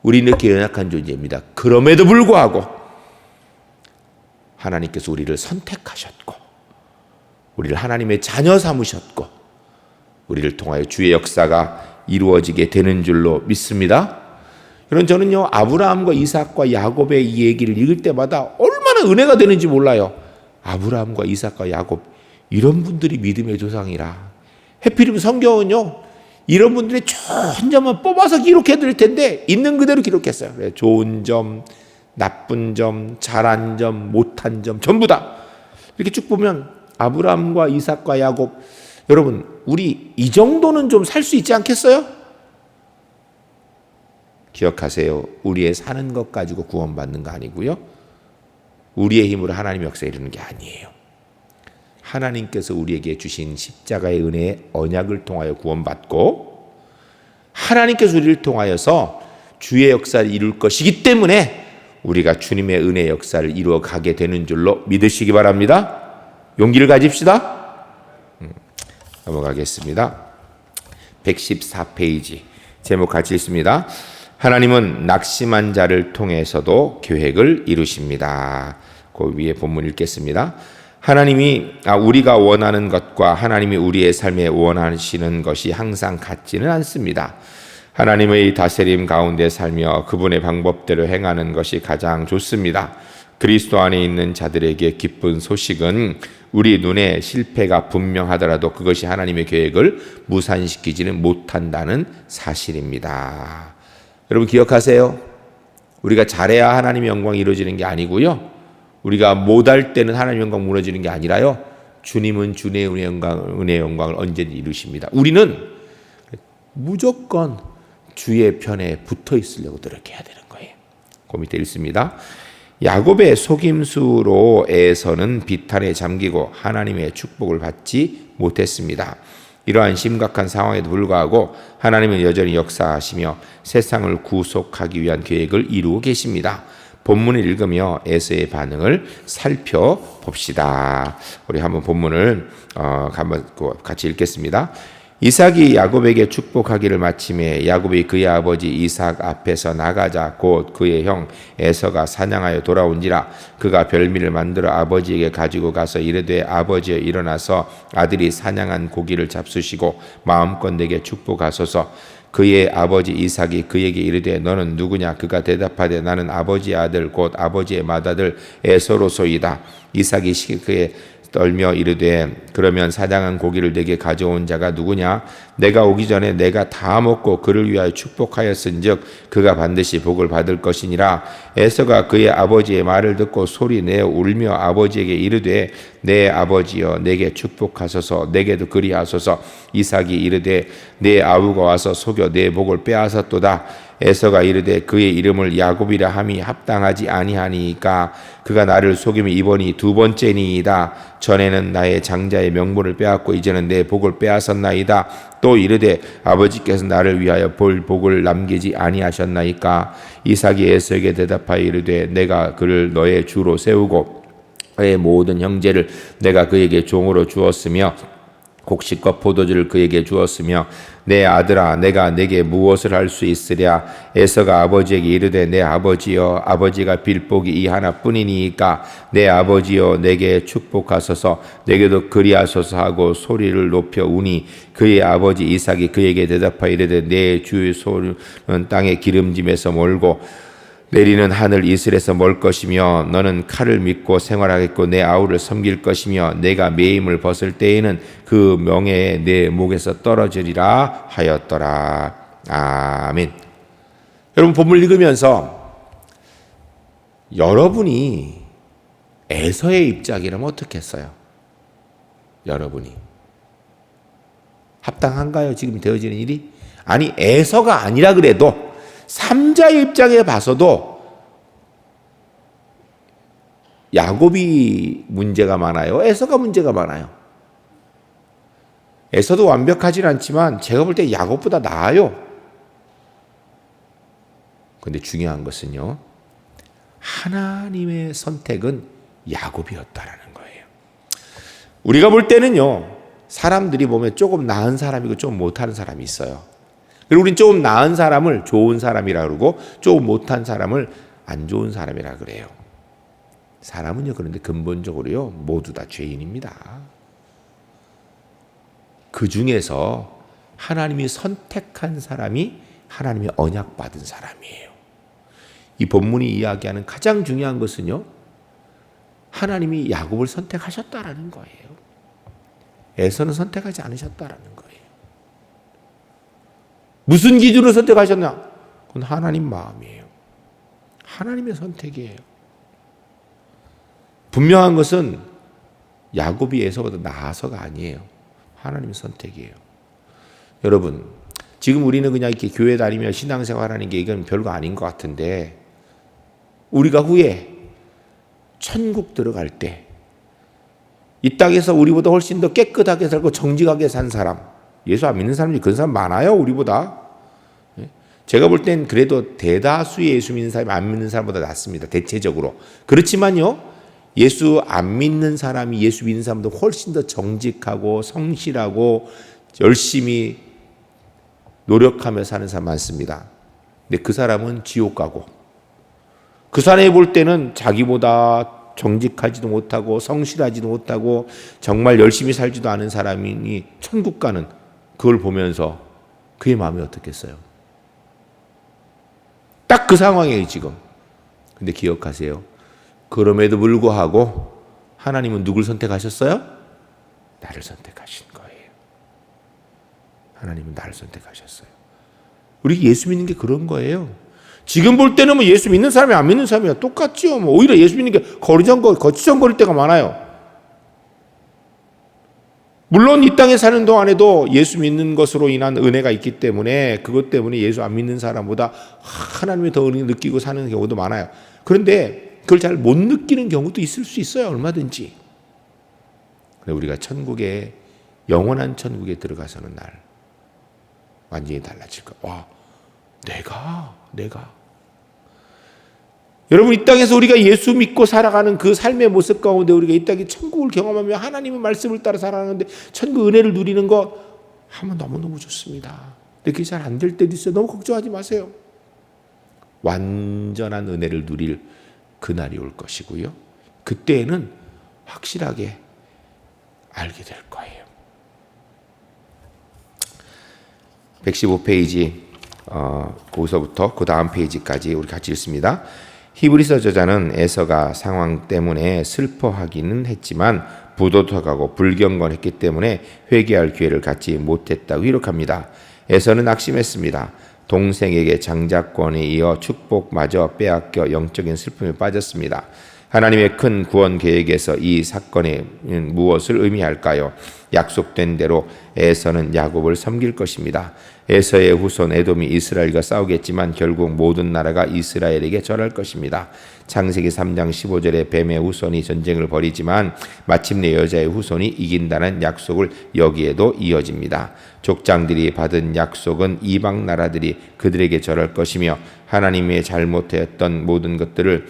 우리는 이렇게 연약한 존재입니다. 그럼에도 불구하고 하나님께서 우리를 선택하셨고, 우리를 하나님의 자녀 삼으셨고, 우리를 통하여 주의 역사가 이루어지게 되는 줄로 믿습니다. 여러분, 저는요 아브라함과 이삭과 야곱의 이 얘기를 읽을 때마다 얼마나 은혜가 되는지 몰라요. 아브라함과 이삭과 야곱, 이런 분들이 믿음의 조상이라. 해필이면 성경은요 이런 분들이 좋은 점만 뽑아서 기록해 드릴 텐데 있는 그대로 기록했어요. 그래, 좋은 점, 나쁜 점, 잘한 점, 못한 점 전부 다 이렇게 쭉 보면 아브라함과 이삭과 야곱, 여러분 우리 이 정도는 좀 살 수 있지 않겠어요? 기억하세요. 우리의 사는 것 가지고 구원받는 거 아니고요, 우리의 힘으로 하나님 역사에 이르는 게 아니에요. 하나님께서 우리에게 주신 십자가의 은혜의 언약을 통하여 구원받고, 하나님께서 우리를 통하여서 주의 역사를 이룰 것이기 때문에 우리가 주님의 은혜의 역사를 이루어 가게 되는 줄로 믿으시기 바랍니다. 용기를 가집시다. 넘어가겠습니다. 114페이지 제목 같이 읽습니다. 하나님은 낙심한 자를 통해서도 계획을 이루십니다. 그 위에 본문 읽겠습니다. 하나님이 우리가 원하는 것과 하나님이 우리의 삶에 원하시는 것이 항상 같지는 않습니다. 하나님의 다스림 가운데 살며 그분의 방법대로 행하는 것이 가장 좋습니다. 그리스도 안에 있는 자들에게 기쁜 소식은 우리 눈에 실패가 분명하더라도 그것이 하나님의 계획을 무산시키지는 못한다는 사실입니다. 여러분 기억하세요. 우리가 잘해야 하나님의 영광이 이루어지는 게 아니고요, 우리가 못할 때는 하나님의 영광 무너지는 게 아니라요, 주님은 주의 은혜의 영광을 언제든지 이루십니다. 우리는 무조건 주의 편에 붙어 있으려고 노력해야 되는 거예요. 그 밑에 읽습니다. 야곱의 속임수로 에서는 비탄에 잠기고 하나님의 축복을 받지 못했습니다. 이러한 심각한 상황에도 불구하고 하나님은 여전히 역사하시며 세상을 구속하기 위한 계획을 이루고 계십니다. 본문을 읽으며 에서의 반응을 살펴봅시다. 우리 한번 본문을 한번 같이 읽겠습니다. 이삭이 야곱에게 축복하기를 마침에 야곱이 그의 아버지 이삭 앞에서 나가자 곧 그의 형 에서가 사냥하여 돌아온지라. 그가 별미를 만들어 아버지에게 가지고 가서 이르되 아버지여 일어나서 아들이 사냥한 고기를 잡수시고 마음껏 내게 축복하소서. 그의 아버지 이삭이 그에게 이르되 너는 누구냐? 그가 대답하되 나는 아버지의 아들 곧 아버지의 맏아들 에서로소이다. 이삭이 그의 떨며 이르되 그러면 사냥한 고기를 내게 가져온 자가 누구냐? 내가 오기 전에 내가 다 먹고 그를 위하여 축복하였은즉 그가 반드시 복을 받을 것이니라. 에서가 그의 아버지의 말을 듣고 소리내어 울며 아버지에게 이르되 내 아버지여 내게 축복하소서, 내게도 그리하소서. 이삭이 이르되 내 아우가 와서 속여 내 복을 빼앗았도다. 에서가 이르되 그의 이름을 야곱이라 함이 합당하지 아니하니까 그가 나를 속임이 이번이 두 번째니이다. 전에는 나의 장자의 명분을 빼앗고 이제는 내 복을 빼앗았나이다. 또 이르되 아버지께서 나를 위하여 볼 복을 남기지 아니하셨나이까. 이삭이 에서에게 대답하여 이르되 내가 그를 너의 주로 세우고 그의 모든 형제를 내가 그에게 종으로 주었으며 곡식과 포도주를 그에게 주었으며 내 아들아 내가 내게 무엇을 할 수 있으랴. 에서가 아버지에게 이르되 내 아버지여 아버지가 빌 복이 이 하나뿐이니까 내 아버지여 내게 축복하소서, 내게도 그리하소서 하고 소리를 높여 우니 그의 아버지 이삭이 그에게 대답하여 이르되 내 주 소는 땅의 기름짐에서 멀고 내리는 하늘 이슬에서 멀 것이며 너는 칼을 믿고 생활하겠고 내 아우를 섬길 것이며 내가 매임을 벗을 때에는 그 명예에 내 목에서 떨어지리라 하였더라. 아멘. 여러분 본문 읽으면서 여러분이 에서의 입장이라면 어떻겠어요? 여러분이 합당한가요? 지금 되어지는 일이? 아니, 에서가 아니라 그래도 3자의 입장에 봐서도 야곱이 문제가 많아요? 에서가 문제가 많아요? 에서도 완벽하진 않지만 제가 볼 때 야곱보다 나아요. 그런데 중요한 것은요, 하나님의 선택은 야곱이었다라는 거예요. 우리가 볼 때는요, 사람들이 보면 조금 나은 사람이고 좀 못하는 사람이 있어요. 그리고 우리는 조금 나은 사람을 좋은 사람이라 그러고 조금 못한 사람을 안 좋은 사람이라 그래요. 사람은요, 그런데 근본적으로요, 모두 다 죄인입니다. 그 중에서 하나님이 선택한 사람이 하나님의 언약받은 사람이에요. 이 본문이 이야기하는 가장 중요한 것은요, 하나님이 야곱을 선택하셨다라는 거예요. 에서는 선택하지 않으셨다라는 거예요. 무슨 기준으로 선택하셨나? 그건 하나님 마음이에요. 하나님의 선택이에요. 분명한 것은 야곱이 에서보다 나아서가 아니에요. 하나님의 선택이에요. 여러분, 지금 우리는 그냥 이렇게 교회 다니며 신앙생활하는 게 이건 별거 아닌 것 같은데, 우리가 후에 천국 들어갈 때 이 땅에서 우리보다 훨씬 더 깨끗하게 살고 정직하게 산 사람, 예수 안 믿는 사람이 그런 사람 많아요, 우리보다. 제가 볼 땐 그래도 대다수의 예수 믿는 사람이 안 믿는 사람보다 낫습니다, 대체적으로. 그렇지만요, 예수 안 믿는 사람이 예수 믿는 사람보다 훨씬 더 정직하고 성실하고 열심히 노력하며 사는 사람 많습니다. 근데 그 사람은 지옥 가고, 그 사람이 볼 때는 자기보다 정직하지도 못하고 성실하지도 못하고 정말 열심히 살지도 않은 사람이 천국 가는, 그걸 보면서 그의 마음이 어떻겠어요? 딱 그 상황이에요, 지금. 근데 기억하세요. 그럼에도 불구하고 하나님은 누굴 선택하셨어요? 나를 선택하신 거예요. 하나님은 나를 선택하셨어요. 우리 예수 믿는 게 그런 거예요. 지금 볼 때는 뭐 예수 믿는 사람이 안 믿는 사람이야 똑같지요. 뭐 오히려 예수 믿는 게 거치정거릴 때가 많아요. 물론 이 땅에 사는 동안에도 예수 믿는 것으로 인한 은혜가 있기 때문에 그것 때문에 예수 안 믿는 사람보다 하나님의 더 은혜 느끼고 사는 경우도 많아요. 그런데 그걸 잘 못 느끼는 경우도 있을 수 있어요, 얼마든지. 근데 우리가 천국에, 영원한 천국에 들어가서는 날 완전히 달라질 거야. 와, 내가 여러분, 이 땅에서 우리가 예수 믿고 살아가는 그 삶의 모습 가운데 우리가 이 땅에 천국을 경험하며 하나님의 말씀을 따라 살아가는데 천국 은혜를 누리는 거 하면 너무너무 좋습니다. 근데 그게 잘 안 될 때도 있어요. 너무 걱정하지 마세요. 완전한 은혜를 누릴 그날이 올 것이고요, 그때에는 확실하게 알게 될 거예요. 115페이지 거기서부터 그 다음 페이지까지 우리 같이 읽습니다. 히브리서 저자는 에서가 상황 때문에 슬퍼하기는 했지만 부도덕하고 불경건했기 때문에 회개할 기회를 갖지 못했다고 기록합니다. 에서는 낙심했습니다. 동생에게 장자권에 이어 축복마저 빼앗겨 영적인 슬픔에 빠졌습니다. 하나님의 큰 구원 계획에서 이 사건이 무엇을 의미할까요? 약속된 대로 에서는 야곱을 섬길 것입니다. 에서의 후손 에돔이 이스라엘과 싸우겠지만 결국 모든 나라가 이스라엘에게 절할 것입니다. 창세기 3장 15절에 뱀의 후손이 전쟁을 벌이지만 마침내 여자의 후손이 이긴다는 약속을 여기에도 이어집니다. 족장들이 받은 약속은 이방 나라들이 그들에게 절할 것이며 하나님의 잘못했던 모든 것들을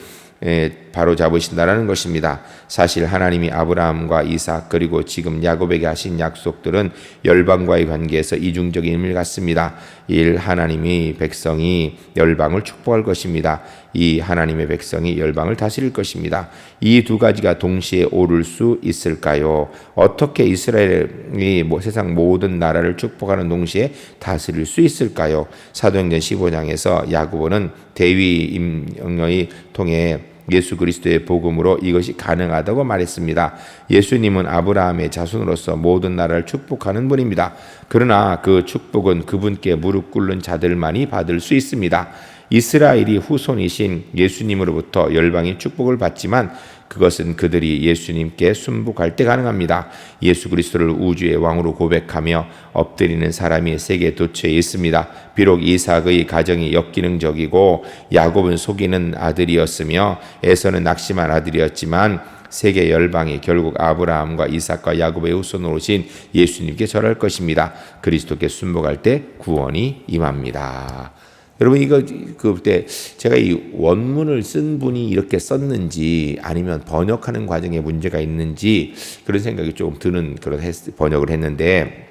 바로 잡으신다라는 것입니다. 사실 하나님이 아브라함과 이삭 그리고 지금 야곱에게 하신 약속들은 열방과의 관계에서 이중적인 의미를 갖습니다. 1. 하나님이 백성이 열방을 축복할 것입니다. 2. 하나님의 백성이 열방을 다스릴 것입니다. 이 두 가지가 동시에 오를 수 있을까요? 어떻게 이스라엘이 세상 모든 나라를 축복하는 동시에 다스릴 수 있을까요? 사도행전 15장에서 야고보는 대위 임령의 통해 예수 그리스도의 복음으로 이것이 가능하다고 말했습니다. 예수님은 아브라함의 자손으로서 모든 나라를 축복하는 분입니다. 그러나 그 축복은 그분께 무릎 꿇는 자들만이 받을 수 있습니다. 이스라엘이 후손이신 예수님으로부터 열방이 축복을 받지만 그것은 그들이 예수님께 순복할 때 가능합니다. 예수 그리스도를 우주의 왕으로 고백하며 엎드리는 사람이 세계 도처에 있습니다. 비록 이삭의 가정이 역기능적이고 야곱은 속이는 아들이었으며 에서는 낙심한 아들이었지만 세계 열방이 결국 아브라함과 이삭과 야곱의 후손으로 오신 예수님께 절할 것입니다. 그리스도께 순복할 때 구원이 임합니다. 여러분, 이거 그때 제가 이 원문을 쓴 분이 이렇게 썼는지 아니면 번역하는 과정에 문제가 있는지 그런 생각이 조금 드는 그런 번역을 했는데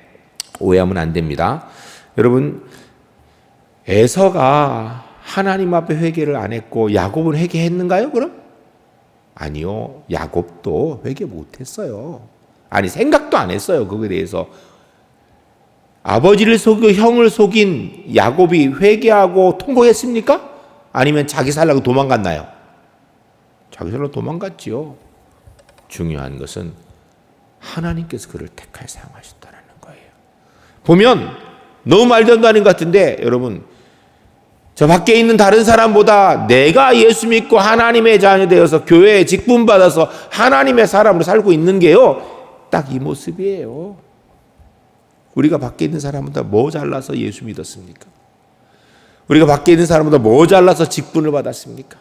오해하면 안 됩니다. 여러분, 에서가 하나님 앞에 회개를 안 했고 야곱은 회개했는가요? 그럼? 아니요. 야곱도 회개 못 했어요. 아니, 생각도 안 했어요. 그거에 대해서. 아버지를 속이고 형을 속인 야곱이 회개하고 통곡했습니까? 아니면 자기 살라고 도망갔나요? 자기 살라고 도망갔지요. 중요한 것은 하나님께서 그를 택하여 사용하셨다는 거예요. 보면 너무 말도 안 되는 것 같은데 여러분, 저 밖에 있는 다른 사람보다 내가 예수 믿고 하나님의 자녀 되어서 교회에 직분받아서 하나님의 사람으로 살고 있는 게요, 딱 이 모습이에요. 우리가 밖에 있는 사람보다 뭐 잘나서 예수 믿었습니까? 우리가 밖에 있는 사람보다 뭐 잘나서 직분을 받았습니까?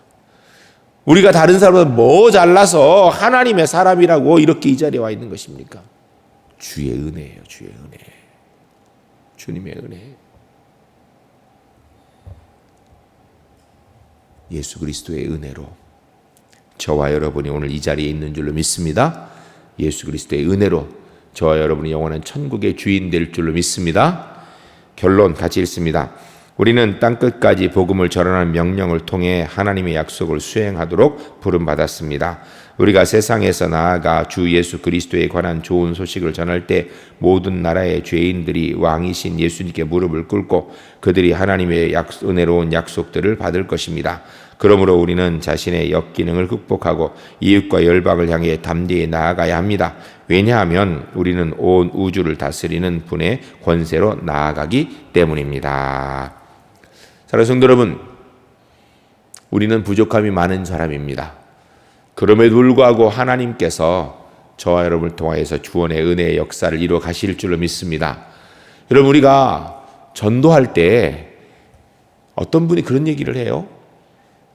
우리가 다른 사람보다 뭐 잘나서 하나님의 사람이라고 이렇게 이 자리에 와 있는 것입니까? 주의 은혜예요. 주의 은혜. 주님의 은혜. 예수 그리스도의 은혜로 저와 여러분이 오늘 이 자리에 있는 줄로 믿습니다. 예수 그리스도의 은혜로 저와 여러분이 영원한 천국의 주인 될 줄로 믿습니다. 결론 같이 읽습니다. 우리는 땅끝까지 복음을 전하는 명령을 통해 하나님의 약속을 수행하도록 부름받았습니다. 우리가 세상에서 나아가 주 예수 그리스도에 관한 좋은 소식을 전할 때 모든 나라의 죄인들이 왕이신 예수님께 무릎을 꿇고 그들이 하나님의 은혜로운 약속들을 받을 것입니다. 그러므로 우리는 자신의 역기능을 극복하고 이웃과 열방을 향해 담대히 나아가야 합니다. 왜냐하면 우리는 온 우주를 다스리는 분의 권세로 나아가기 때문입니다. 사랑하는 성도 여러분, 우리는 부족함이 많은 사람입니다. 그럼에도 불구하고 하나님께서 저와 여러분을 통하여서 구원의 은혜의 역사를 이루어 가실 줄로 믿습니다. 여러분, 우리가 전도할 때 어떤 분이 그런 얘기를 해요.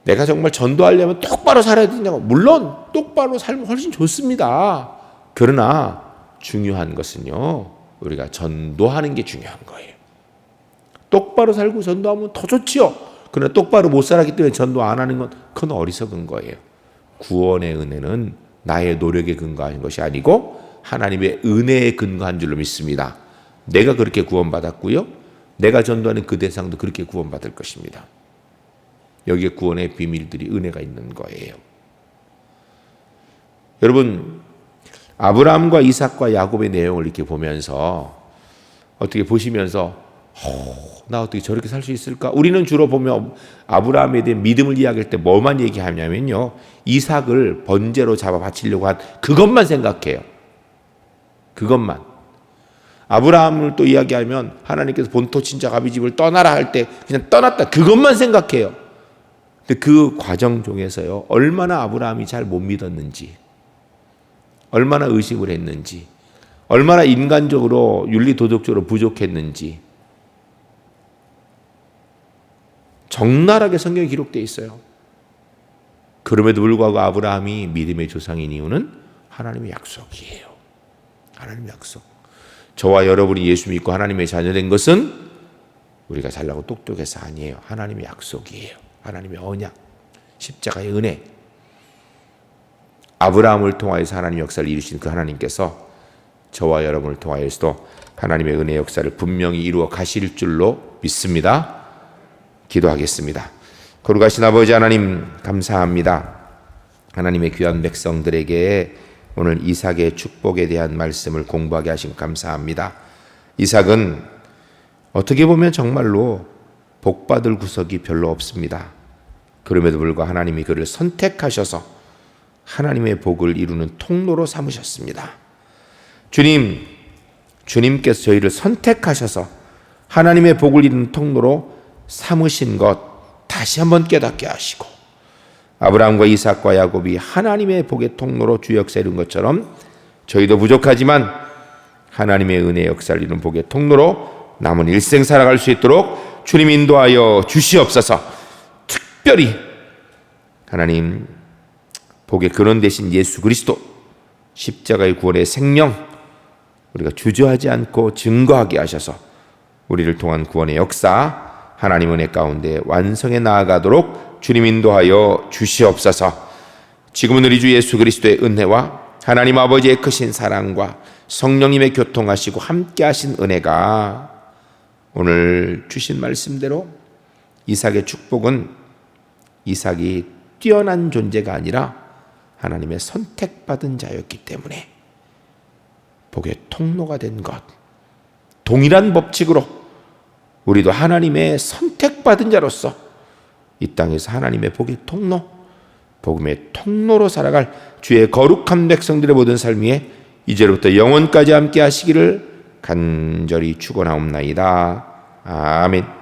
내가 정말 전도하려면 똑바로 살아야 되냐고. 물론 똑바로 살면 훨씬 좋습니다. 그러나 중요한 것은요, 우리가 전도하는 게 중요한 거예요. 똑바로 살고 전도하면 더 좋지요. 그러나 똑바로 못 살았기 때문에 전도 안 하는 건 그건 어리석은 거예요. 구원의 은혜는 나의 노력에 근거한 것이 아니고 하나님의 은혜에 근거한 줄로 믿습니다. 내가 그렇게 구원받았고요, 내가 전도하는 그 대상도 그렇게 구원받을 것입니다. 여기에 구원의 비밀들이 은혜가 있는 거예요. 여러분, 아브라함과 이삭과 야곱의 내용을 이렇게 보면서 어떻게 보시면서 나 어떻게 저렇게 살 수 있을까? 우리는 주로 보면 아브라함에 대한 믿음을 이야기할 때 뭐만 얘기하냐면요, 이삭을 번제로 잡아 바치려고 한 그것만 생각해요. 그것만. 아브라함을 또 이야기하면 하나님께서 본토 친척 아비 집을 떠나라 할 때 그냥 떠났다, 그것만 생각해요. 근데 그 과정 중에서요, 얼마나 아브라함이 잘 못 믿었는지, 얼마나 의심을 했는지, 얼마나 인간적으로 윤리도덕적으로 부족했는지 적나라하게 성경에 기록되어 있어요. 그럼에도 불구하고 아브라함이 믿음의 조상인 이유는 하나님의 약속이에요. 하나님의 약속. 저와 여러분이 예수 믿고 하나님의 자녀된 것은 우리가 잘나고 똑똑해서 아니에요. 하나님의 약속이에요. 하나님의 언약, 십자가의 은혜. 아브라함을 통하여서 하나님 역사를 이루신 그 하나님께서 저와 여러분을 통하여서도 하나님의 은혜 역사를 분명히 이루어 가실 줄로 믿습니다. 기도하겠습니다. 거룩하신 아버지 하나님, 감사합니다. 하나님의 귀한 백성들에게 오늘 이삭의 축복에 대한 말씀을 공부하게 하신 감사합니다. 이삭은 어떻게 보면 정말로 복받을 구석이 별로 없습니다. 그럼에도 불구하고 하나님이 그를 선택하셔서 하나님의 복을 이루는 통로로 삼으셨습니다. 주님께서 저희를 선택하셔서 하나님의 복을 이루는 통로로 삼으신 것 다시 한번 깨닫게 하시고, 아브라함과 이삭과 야곱이 하나님의 복의 통로로 주 역사 이룬 것처럼 저희도 부족하지만 하나님의 은혜 역사를 이룬 복의 통로로 남은 일생 살아갈 수 있도록 주님 인도하여 주시옵소서. 특별히 하나님 복의 근원 되신 예수 그리스도 십자가의 구원의 생명 우리가 주저하지 않고 증거하게 하셔서 우리를 통한 구원의 역사 하나님 은혜 가운데 완성해 나아가도록 주님 인도하여 주시옵소서. 지금은 우리 주 예수 그리스도의 은혜와 하나님 아버지의 크신 사랑과 성령님의 교통하시고 함께 하신 은혜가 오늘 주신 말씀대로 이삭의 축복은 이삭이 뛰어난 존재가 아니라 하나님의 선택받은 자였기 때문에 복의 통로가 된 것, 동일한 법칙으로 우리도 하나님의 선택받은 자로서 이 땅에서 하나님의 복의 통로, 복음의 통로로 살아갈 주의 거룩한 백성들의 모든 삶 위에 이제로부터 영원까지 함께 하시기를 간절히 축원하옵나이다. 아멘.